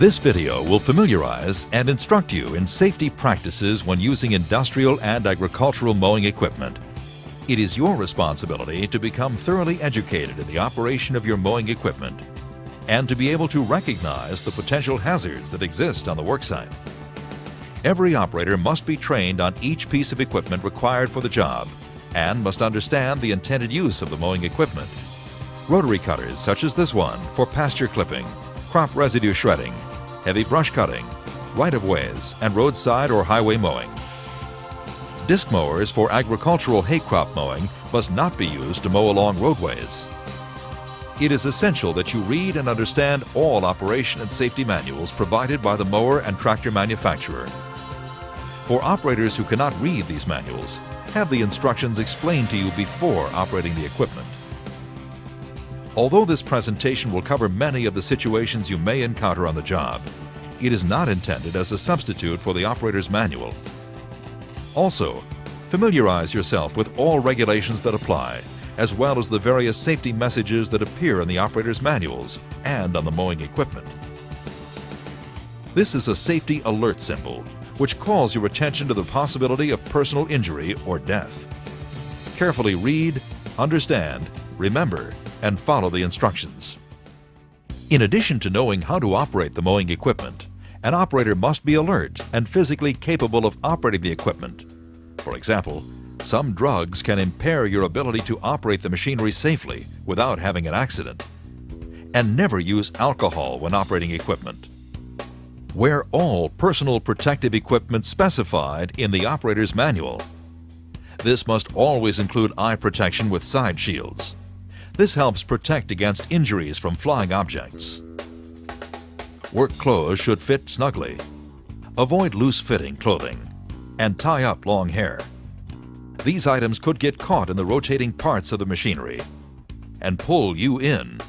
This video will familiarize and instruct you in safety practices when using industrial and agricultural mowing equipment. It is your responsibility to become thoroughly educated in the operation of your mowing equipment and to be able to recognize the potential hazards that exist on the worksite. Every operator must be trained on each piece of equipment required for the job and must understand the intended use of the mowing equipment. Rotary cutters such as this one for pasture clipping, crop residue shredding, heavy brush cutting, right-of-ways, and roadside or highway mowing. Disc mowers for agricultural hay crop mowing must not be used to mow along roadways. It is essential that you read and understand all operation and safety manuals provided by the mower and tractor manufacturer. For operators who cannot read these manuals, have the instructions explained to you before operating the equipment. Although this presentation will cover many of the situations you may encounter on the job, it is not intended as a substitute for the operator's manual. Also, familiarize yourself with all regulations that apply, as well as the various safety messages that appear in the operator's manuals and on the mowing equipment. This is a safety alert symbol, which calls your attention to the possibility of personal injury or death. Carefully read, understand, remember, and follow the instructions. In addition to knowing how to operate the mowing equipment, an operator must be alert and physically capable of operating the equipment. For example, some drugs can impair your ability to operate the machinery safely without having an accident. And never use alcohol when operating equipment. Wear all personal protective equipment specified in the operator's manual. This must always include eye protection with side shields. This helps protect against injuries from flying objects. Work clothes should fit snugly. Avoid loose-fitting clothing and tie up long hair. These items could get caught in the rotating parts of the machinery and pull you in.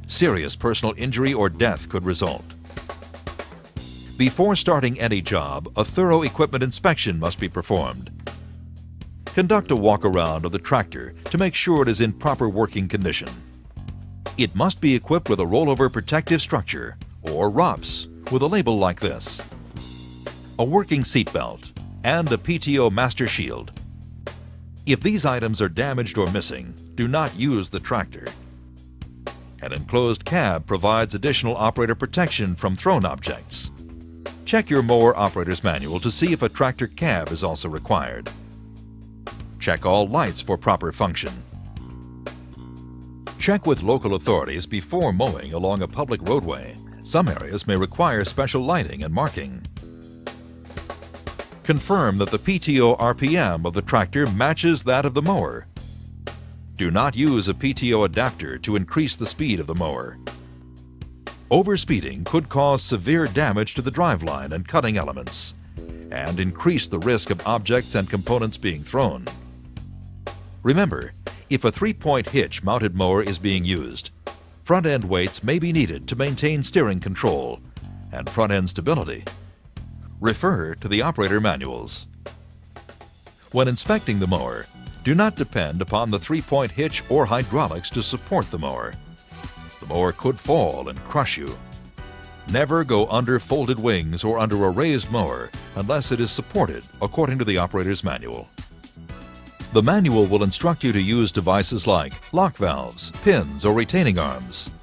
Serious personal injury or death could result. Before starting any job, a thorough equipment inspection must be performed. Conduct a walk-around of the tractor to make sure it is in proper working condition. It must be equipped with a rollover protective structure, or ROPS, with a label like this. A working seat belt, and a PTO master shield. If these items are damaged or missing, do not use the tractor. An enclosed cab provides additional operator protection from thrown objects. Check your mower operator's manual to see if a tractor cab is also required. Check all lights for proper function. Check with local authorities before mowing along a public roadway. Some areas may require special lighting and marking. Confirm that the PTO RPM of the tractor matches that of the mower. Do not use a PTO adapter to increase the speed of the mower. Overspeeding could cause severe damage to the driveline and cutting elements, and increase the risk of objects and components being thrown. Remember, if a 3-point hitch mounted mower is being used, front-end weights may be needed to maintain steering control and front-end stability. Refer to the operator manuals. When inspecting the mower, do not depend upon the 3-point hitch or hydraulics to support the mower. The mower could fall and crush you. Never go under folded wings or under a raised mower unless it is supported according to the operator's manual. The manual will instruct you to use devices like lock valves, pins, or retaining arms.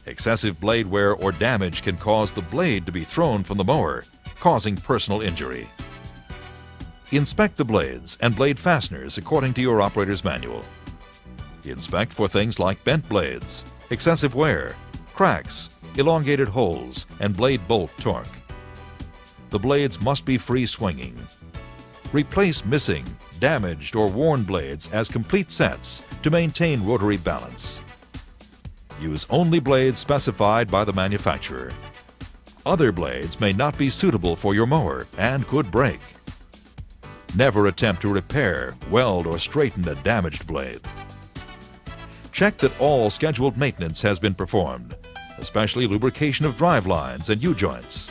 Excessive blade wear or damage can cause the blade to be thrown from the mower, causing personal injury. Inspect the blades and blade fasteners according to your operator's manual. Inspect for things like bent blades, excessive wear, cracks, elongated holes, and blade bolt torque. The blades must be free swinging. Replace missing, damaged, or worn blades as complete sets to maintain rotary balance. Use only blades specified by the manufacturer. Other blades may not be suitable for your mower and could break. Never attempt to repair, weld, or straighten a damaged blade. Check that all scheduled maintenance has been performed, especially lubrication of drive lines and U-joints.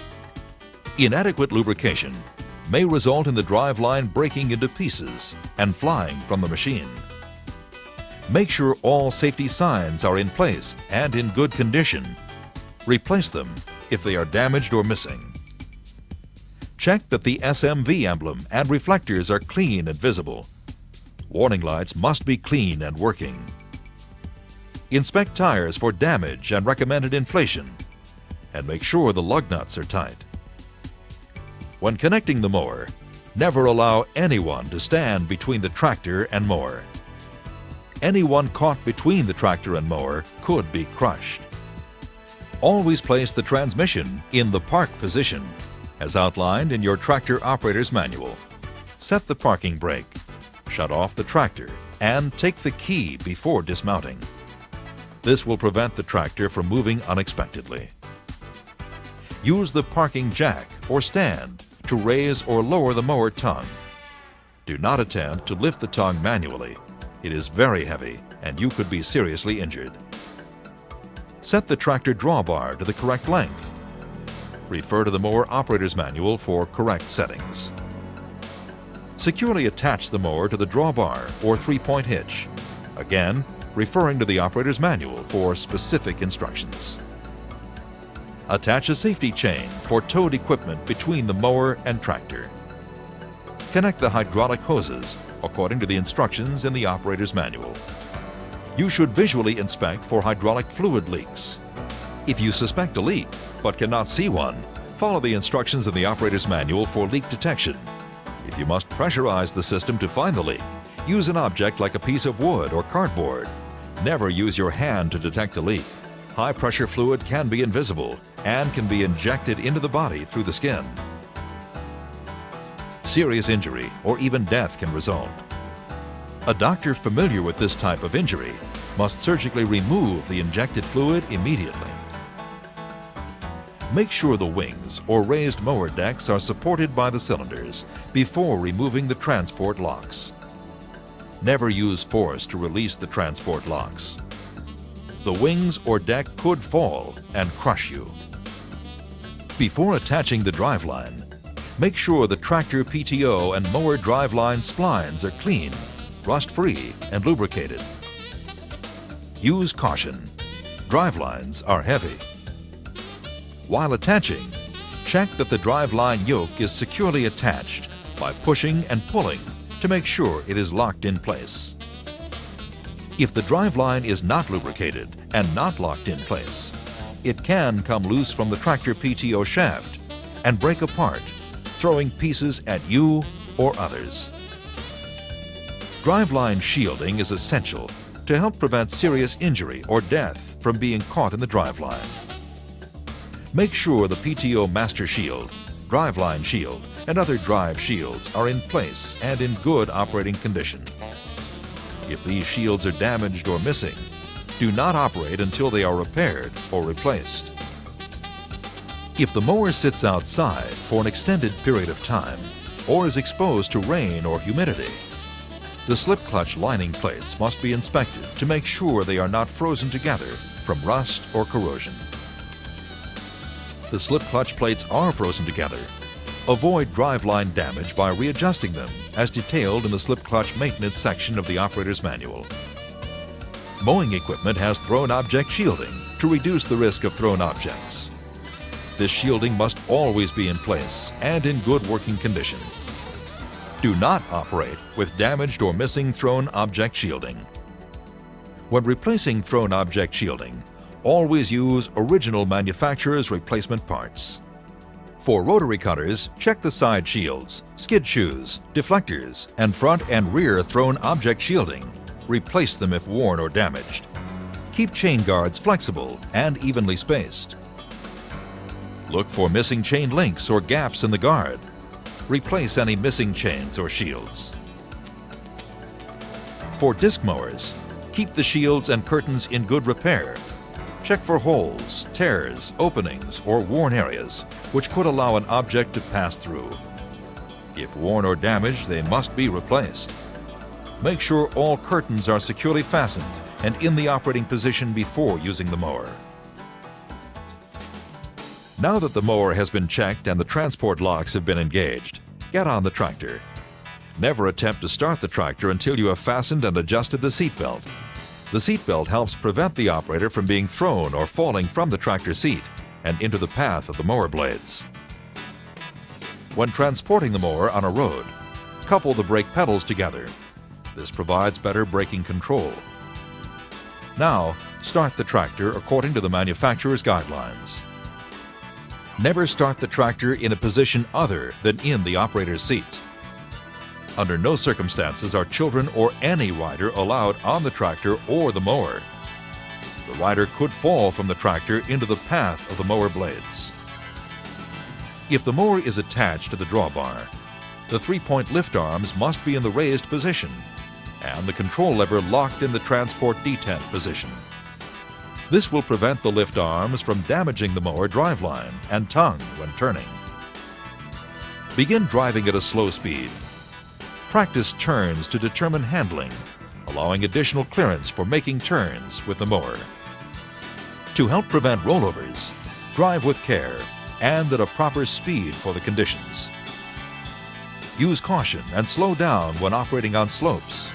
Inadequate lubrication may result in the drive line breaking into pieces and flying from the machine. Make sure all safety signs are in place and in good condition. Replace them if they are damaged or missing. Check that the SMV emblem and reflectors are clean and visible. Warning lights must be clean and working. Inspect tires for damage and recommended inflation, and make sure the lug nuts are tight. When connecting the mower, never allow anyone to stand between the tractor and mower. Anyone caught between the tractor and mower could be crushed. Always place the transmission in the park position, as outlined in your tractor operator's manual. Set the parking brake, shut off the tractor, and take the key before dismounting. This will prevent the tractor from moving unexpectedly. Use the parking jack or stand to raise or lower the mower tongue. Do not attempt to lift the tongue manually. It is very heavy and you could be seriously injured. Set the tractor drawbar to the correct length. Refer to the mower operator's manual for correct settings. Securely attach the mower to the drawbar or 3-point hitch. Again, referring to the operator's manual for specific instructions. Attach a safety chain for towed equipment between the mower and tractor. Connect the hydraulic hoses according to the instructions in the operator's manual. You should visually inspect for hydraulic fluid leaks. If you suspect a leak but cannot see one, follow the instructions in the operator's manual for leak detection. If you must pressurize the system to find the leak, use an object like a piece of wood or cardboard. Never use your hand to detect a leak. High-pressure fluid can be invisible and can be injected into the body through the skin. Serious injury or even death can result. A doctor familiar with this type of injury must surgically remove the injected fluid immediately. Make sure the wings or raised mower decks are supported by the cylinders before removing the transport locks. Never use force to release the transport locks. The wings or deck could fall and crush you. Before attaching the driveline, make sure the tractor PTO and mower driveline splines are clean, rust-free, and lubricated. Use caution. Drivelines are heavy. While attaching, check that the driveline yoke is securely attached by pushing and pulling to make sure it is locked in place. If the driveline is not lubricated and not locked in place, it can come loose from the tractor PTO shaft and break apart, throwing pieces at you or others. Driveline shielding is essential to help prevent serious injury or death from being caught in the driveline. Make sure the PTO master shield, driveline shield, and other drive shields are in place and in good operating condition. If these shields are damaged or missing, do not operate until they are repaired or replaced. If the mower sits outside for an extended period of time or is exposed to rain or humidity, the slip clutch lining plates must be inspected to make sure they are not frozen together from rust or corrosion. The slip clutch plates are frozen together. Avoid driveline damage by readjusting them, as detailed in the slip clutch maintenance section of the operator's manual. Mowing equipment has thrown object shielding to reduce the risk of thrown objects. This shielding must always be in place and in good working condition. Do not operate with damaged or missing thrown object shielding. When replacing thrown object shielding, always use original manufacturer's replacement parts. For rotary cutters, check the side shields, skid shoes, deflectors, and front and rear thrown object shielding. Replace them if worn or damaged. Keep chain guards flexible and evenly spaced. Look for missing chain links or gaps in the guard. Replace any missing chains or shields. For disc mowers, keep the shields and curtains in good repair. Check for holes, tears, openings, or worn areas, which could allow an object to pass through. If worn or damaged, they must be replaced. Make sure all curtains are securely fastened and in the operating position before using the mower. Now that the mower has been checked and the transport locks have been engaged, get on the tractor. Never attempt to start the tractor until you have fastened and adjusted the seat belt. The seat belt helps prevent the operator from being thrown or falling from the tractor seat and into the path of the mower blades. When transporting the mower on a road, couple the brake pedals together. This provides better braking control. Now, start the tractor according to the manufacturer's guidelines. Never start the tractor in a position other than in the operator's seat. Under no circumstances are children or any rider allowed on the tractor or the mower. The rider could fall from the tractor into the path of the mower blades. If the mower is attached to the drawbar, the three-point lift arms must be in the raised position and the control lever locked in the transport detent position. This will prevent the lift arms from damaging the mower driveline and tongue when turning. Begin driving at a slow speed. Practice turns to determine handling, allowing additional clearance for making turns with the mower. To help prevent rollovers, drive with care and at a proper speed for the conditions. Use caution and slow down when operating on slopes.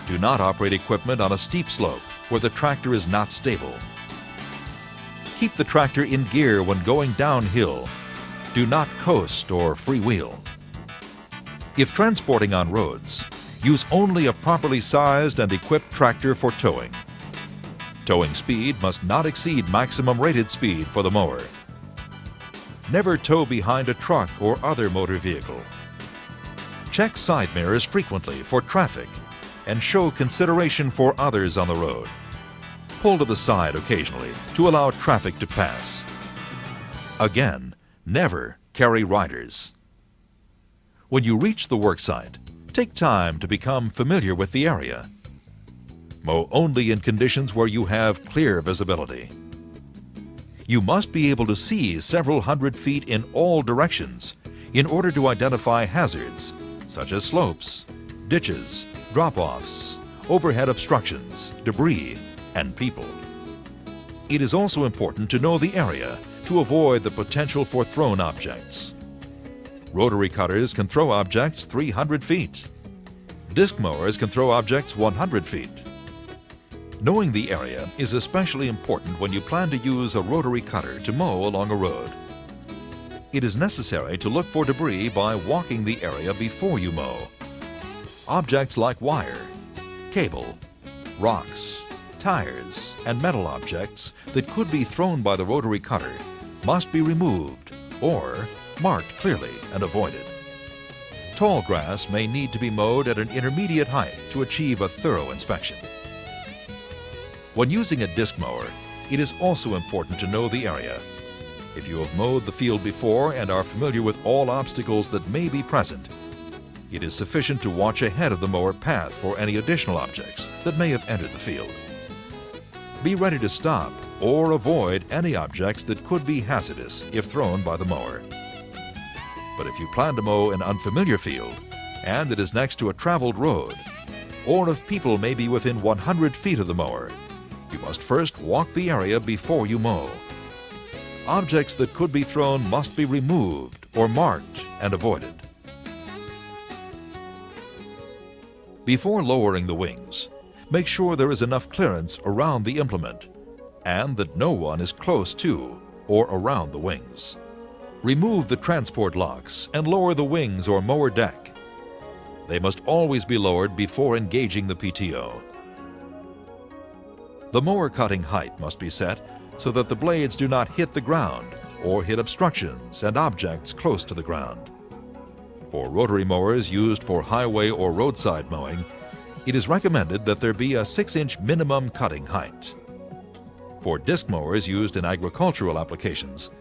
Do not operate equipment on a steep slope where the tractor is not stable. Keep the tractor in gear when going downhill. Do not coast or freewheel. If transporting on roads, use only a properly sized and equipped tractor for towing. Towing speed must not exceed maximum rated speed for the mower. Never tow behind a truck or other motor vehicle. Check side mirrors frequently for traffic and show consideration for others on the road. Pull to the side occasionally to allow traffic to pass. Again, never carry riders. When you reach the worksite, take time to become familiar with the area. Mow only in conditions where you have clear visibility. You must be able to see several hundred feet in all directions in order to identify hazards such as slopes, ditches, drop-offs, overhead obstructions, debris, and people. It is also important to know the area to avoid the potential for thrown objects. Rotary cutters can throw objects 300 feet. Disc mowers can throw objects 100 feet. Knowing the area is especially important when you plan to use a rotary cutter to mow along a road. It is necessary to look for debris by walking the area before you mow. Objects like wire, cable, rocks, tires, and metal objects that could be thrown by the rotary cutter must be removed or marked clearly and avoided. Tall grass may need to be mowed at an intermediate height to achieve a thorough inspection. When using a disc mower, it is also important to know the area. If you have mowed the field before and are familiar with all obstacles that may be present, it is sufficient to watch ahead of the mower path for any additional objects that may have entered the field. Be ready to stop or avoid any objects that could be hazardous if thrown by the mower. But if you plan to mow an unfamiliar field and it is next to a traveled road, or if people may be within 100 feet of the mower, you must first walk the area before you mow. Objects that could be thrown must be removed or marked and avoided. Before lowering the wings, make sure there is enough clearance around the implement and that no one is close to or around the wings. Remove the transport locks and lower the wings or mower deck. They must always be lowered before engaging the PTO. The mower cutting height must be set so that the blades do not hit the ground or hit obstructions and objects close to the ground. For rotary mowers used for highway or roadside mowing, it is recommended that there be a 6-inch minimum cutting height. For disc mowers used in agricultural applications,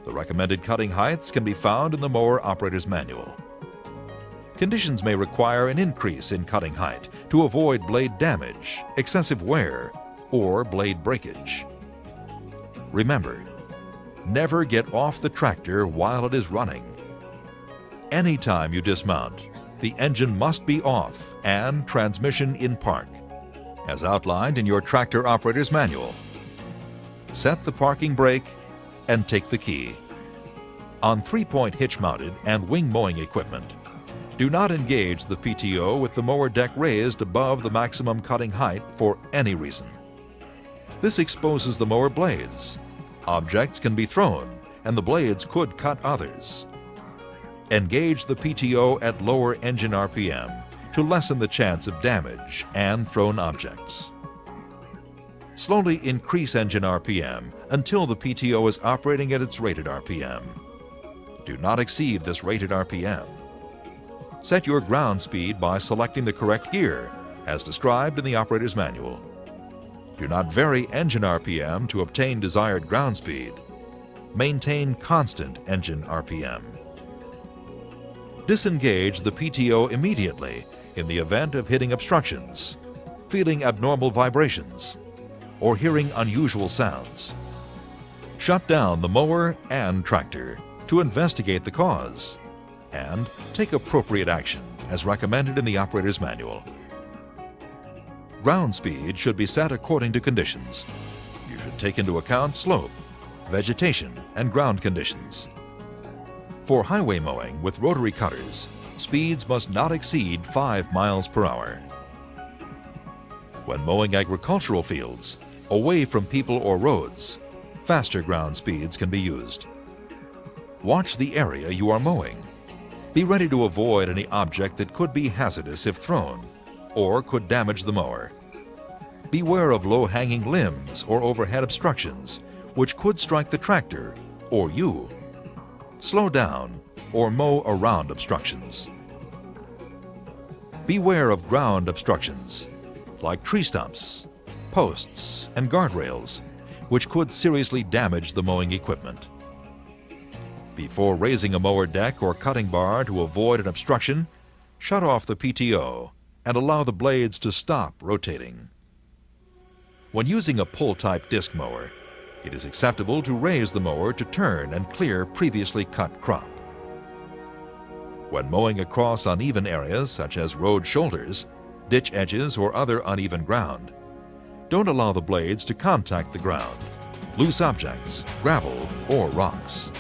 the recommended cutting heights can be found in the mower operator's manual. Conditions may require an increase in cutting height to avoid blade damage, excessive wear, or blade breakage. Remember, never get off the tractor while it is running. Anytime you dismount, the engine must be off and transmission in park, as outlined in your tractor operator's manual. Set the parking brake and take the key. On 3-point hitch-mounted and wing mowing equipment, do not engage the PTO with the mower deck raised above the maximum cutting height for any reason. This exposes the mower blades, Objects can be thrown, and the blades could cut others. Engage the PTO at lower engine RPM to lessen the chance of damage and thrown objects. Slowly increase engine RPM until the PTO is operating at its rated RPM. Do not exceed this rated RPM. Set your ground speed by selecting the correct gear, as described in the operator's manual. Do not vary engine RPM to obtain desired ground speed. Maintain constant engine RPM. Disengage the PTO immediately in the event of hitting obstructions, feeling abnormal vibrations, or hearing unusual sounds. Shut down the mower and tractor to investigate the cause and take appropriate action as recommended in the operator's manual. Ground speed should be set according to conditions. You should take into account slope, vegetation, and ground conditions. For highway mowing with rotary cutters, speeds must not exceed 5 miles per hour. When mowing agricultural fields, away from people or roads, faster ground speeds can be used. Watch the area you are mowing. Be ready to avoid any object that could be hazardous if thrown, or could damage the mower. Beware of low-hanging limbs or overhead obstructions, which could strike the tractor or you. Slow down or mow around obstructions. Beware of ground obstructions, like tree stumps, posts, and guardrails, which could seriously damage the mowing equipment. Before raising a mower deck or cutting bar to avoid an obstruction, shut off the PTO and allow the blades to stop rotating. When using a pull-type disc mower, it is acceptable to raise the mower to turn and clear previously cut crop. When mowing across uneven areas such as road shoulders, ditch edges, or other uneven ground, don't allow the blades to contact the ground, loose objects, gravel, or rocks.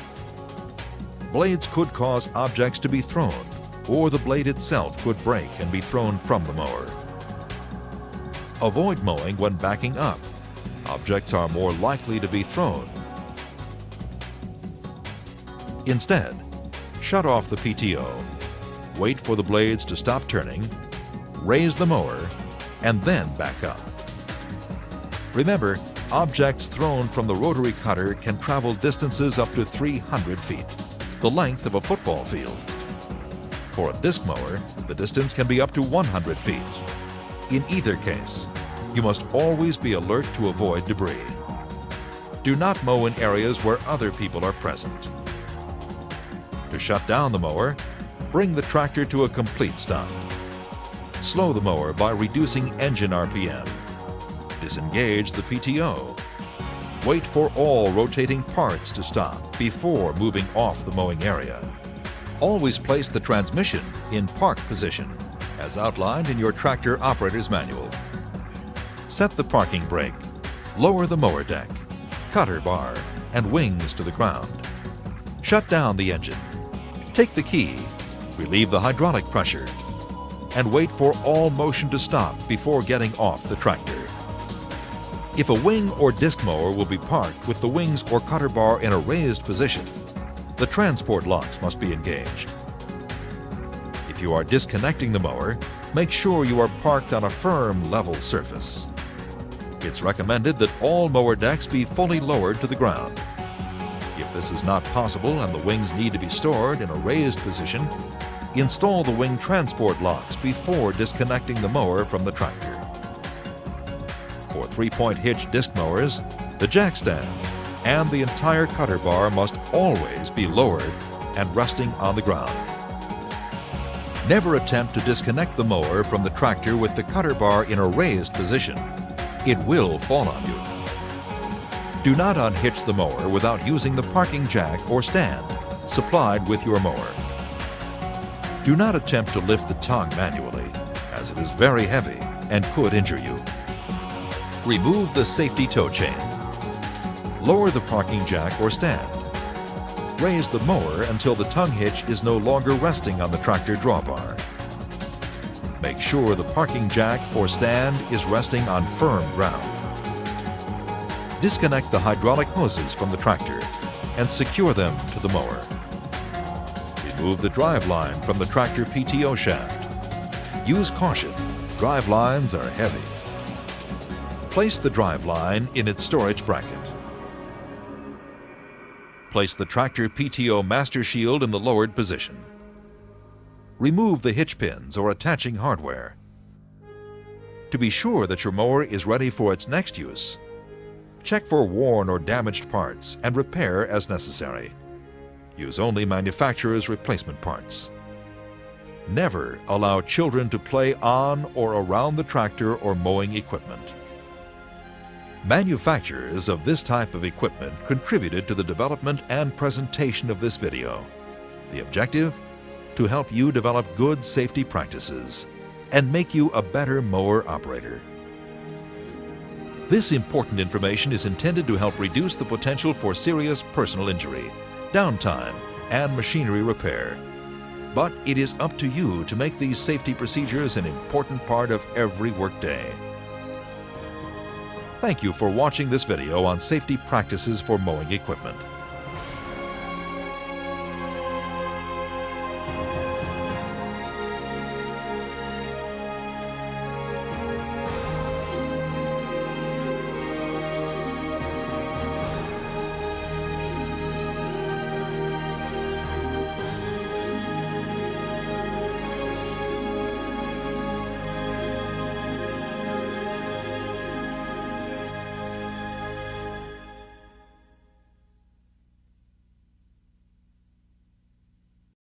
Blades could cause objects to be thrown, or the blade itself could break and be thrown from the mower. Avoid mowing when backing up. Objects are more likely to be thrown. Instead, shut off the PTO, wait for the blades to stop turning, raise the mower, and then back up. Remember, objects thrown from the rotary cutter can travel distances up to 300 feet, the length of a football field. For a disc mower, the distance can be up to 100 feet. In either case, you must always be alert to avoid debris. Do not mow in areas where other people are present. To shut down the mower, bring the tractor to a complete stop. Slow the mower by reducing engine RPM. Disengage the PTO. Wait for all rotating parts to stop before moving off the mowing area. Always place the transmission in park position, as outlined in your tractor operator's manual. Set the parking brake. Lower the mower deck, cutter bar, and wings to the ground. Shut down the engine. Take the key, relieve the hydraulic pressure, and wait for all motion to stop before getting off the tractor. If a wing or disc mower will be parked with the wings or cutter bar in a raised position, the transport locks must be engaged. If you are disconnecting the mower, make sure you are parked on a firm, level surface. It's recommended that all mower decks be fully lowered to the ground. If this is not possible and the wings need to be stored in a raised position, install the wing transport locks before disconnecting the mower from the tractor. For 3-point hitch disc mowers, the jack stand and the entire cutter bar must always be lowered and resting on the ground. Never attempt to disconnect the mower from the tractor with the cutter bar in a raised position. It will fall on you. Do not unhitch the mower without using the parking jack or stand supplied with your mower. Do not attempt to lift the tongue manually, as it is very heavy and could injure you. Remove the safety tow chain. Lower the parking jack or stand. Raise the mower until the tongue hitch is no longer resting on the tractor drawbar. Make sure the parking jack or stand is resting on firm ground. Disconnect the hydraulic hoses from the tractor and secure them to the mower. Remove the drive line from the tractor PTO shaft. Use caution. Drive lines are heavy. Place the drive line in its storage bracket. Place the tractor PTO master shield in the lowered position. Remove the hitch pins or attaching hardware. To be sure that your mower is ready for its next use, check for worn or damaged parts and repair as necessary. Use only manufacturer's replacement parts. Never allow children to play on or around the tractor or mowing equipment. Manufacturers of this type of equipment contributed to the development and presentation of this video. The objective? To help you develop good safety practices and make you a better mower operator. This important information is intended to help reduce the potential for serious personal injury, downtime, and machinery repair. But it is up to you to make these safety procedures an important part of every workday. Thank you for watching this video on safety practices for mowing equipment.